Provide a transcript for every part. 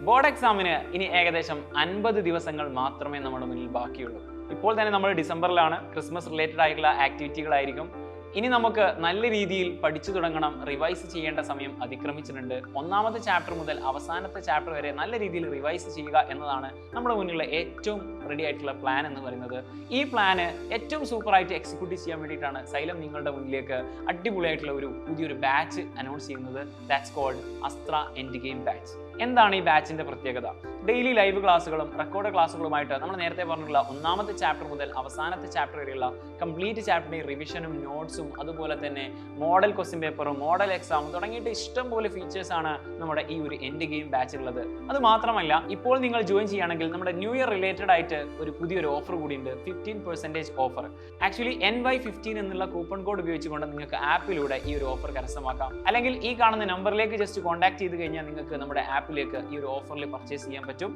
Board എക്സാമിന് ഇനി ഏകദേശം 50 ദിവസങ്ങൾ മാത്രമേ നമ്മുടെ മുന്നിൽ ബാക്കിയുള്ളൂ. ഇപ്പോൾ തന്നെ നമ്മൾ ഡിസംബറിലാണ്. ക്രിസ്മസ് റിലേറ്റഡ് ആയിട്ടുള്ള ആക്ടിവിറ്റികളായിരിക്കും. ഇനി നമുക്ക് നല്ല രീതിയിൽ പഠിച്ചു തുടങ്ങണം. റിവൈസ് ചെയ്യേണ്ട സമയം അതിക്രമിച്ചിട്ടുണ്ട്. ഒന്നാമത്തെ ചാപ്റ്റർ മുതൽ അവസാനത്തെ ചാപ്റ്റർ വരെ നല്ല രീതിയിൽ റിവൈസ് ചെയ്യുക എന്നതാണ് നമ്മുടെ മുന്നിലുള്ള ഏറ്റവും റെഡി ആയിട്ടുള്ള പ്ലാൻ എന്ന് പറയുന്നത്. ഈ പ്ലാന് ഏറ്റവും സൂപ്പറായിട്ട് എക്സിക്യൂട്ട് ചെയ്യാൻ വേണ്ടിയിട്ടാണ് സൈലം നിങ്ങളുടെ മുന്നിലേക്ക് അടിപൊളിയായിട്ടുള്ള പുതിയൊരു ബാച്ച് അനൗൺസ് ചെയ്യുന്നത്. That's called Astra end game batch. എന്താണ് ഈ ബാച്ചിന്റെ പ്രത്യേകത? ഡെയിലി ലൈവ് ക്ലാസ്സുകളും റെക്കോർഡ് ക്ലാസ്സുകളുമായിട്ട് നമ്മൾ നേരത്തെ പറഞ്ഞിട്ടുള്ള ഒന്നാമത്തെ ചാപ്റ്റർ മുതൽ അവസാനത്തെ ചാപ്റ്റർ വരെയുള്ള കംപ്ലീറ്റ് ചാപ്റ്ററിന്റെ റിവിഷനും നോട്ട്സും അതുപോലെ തന്നെ മോഡൽ ക്വസ്റ്റ്യൻ പേപ്പറും മോഡൽ എക്സാമും തുടങ്ങിയിട്ട് ഇഷ്ടം പോലെ ഫീച്ചേഴ്സ് ആണ് നമ്മുടെ ഈ ഒരു എൻഡ് ഗെയിം ബാച്ചിലുള്ളത്. അത് മാത്രമല്ല, ഇപ്പോൾ നിങ്ങൾ ജോയിൻ ചെയ്യുകയാണെങ്കിൽ നമ്മുടെ ന്യൂ ഇയർ റിലേറ്റഡ് ആയിട്ട് പുതിയൊരു ഓഫർ കൂടിയുണ്ട്. 15% ഓഫർ. ആക്ച്വലി NY15 എന്നുള്ള കൂപ്പൺ കോഡ് ഉപയോഗിച്ചുകൊണ്ട് നിങ്ങൾക്ക് ആപ്പിലൂടെ ഈ ഒരു ഓഫർ കരസ്ഥമാക്കാം. അല്ലെങ്കിൽ ഈ കാണുന്ന നമ്പറിലേക്ക് ജസ്റ്റ് കോൺടാക്ട് ചെയ്ത് കഴിഞ്ഞാൽ നിങ്ങൾക്ക് നമ്മുടെ ആപ്പിലേക്ക് ഈ ഒരു ഓഫറിൽ പർച്ചേസ് ചെയ്യാൻ പറ്റും.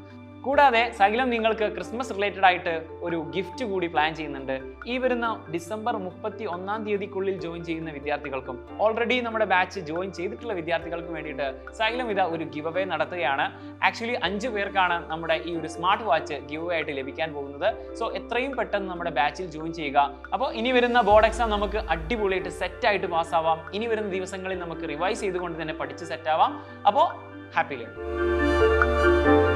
കൂടാതെ സൈലം നിങ്ങൾക്ക് ക്രിസ്മസ് റിലേറ്റഡ് ആയിട്ട് ഒരു ഗിഫ്റ്റ് കൂടി പ്ലാൻ ചെയ്യുന്നുണ്ട്. ഈ വരുന്ന ഡിസംബർ 31 തീയതിക്കുള്ളിൽ ജോയിൻ ചെയ്യുന്ന വിദ്യാർത്ഥികൾക്കും ഓൾറെഡി നമ്മുടെ ബാച്ച് ജോയിൻ ചെയ്തിട്ടുള്ള വിദ്യാർത്ഥികൾക്കും വേണ്ടിയിട്ട് സൈലം ഒരു ഗിവ് അവേ നടത്തുകയാണ്. ആക്ച്വലി 5 പേർക്കാണ് നമ്മുടെ ഈ ഒരു സ്മാർട്ട് വാച്ച് ഗിവ് അവേ ആയിട്ട് ലഭിക്കാൻ പോകുന്നത്. സോ എത്രയും പെട്ടെന്ന് നമ്മുടെ ബാച്ചിൽ ജോയിൻ ചെയ്യുക. അപ്പോൾ ഇനി വരുന്ന ബോർഡ് എക്സാം നമുക്ക് അടിപൊളിയായിട്ട് സെറ്റായിട്ട് പാസ്സാവാം. ഇനി വരുന്ന ദിവസങ്ങളിൽ നമുക്ക് റിവൈസ് ചെയ്തുകൊണ്ട് തന്നെ പഠിച്ച് സെറ്റാവാം. അപ്പോൾ ഹാപ്പി ലേണിംഗ്.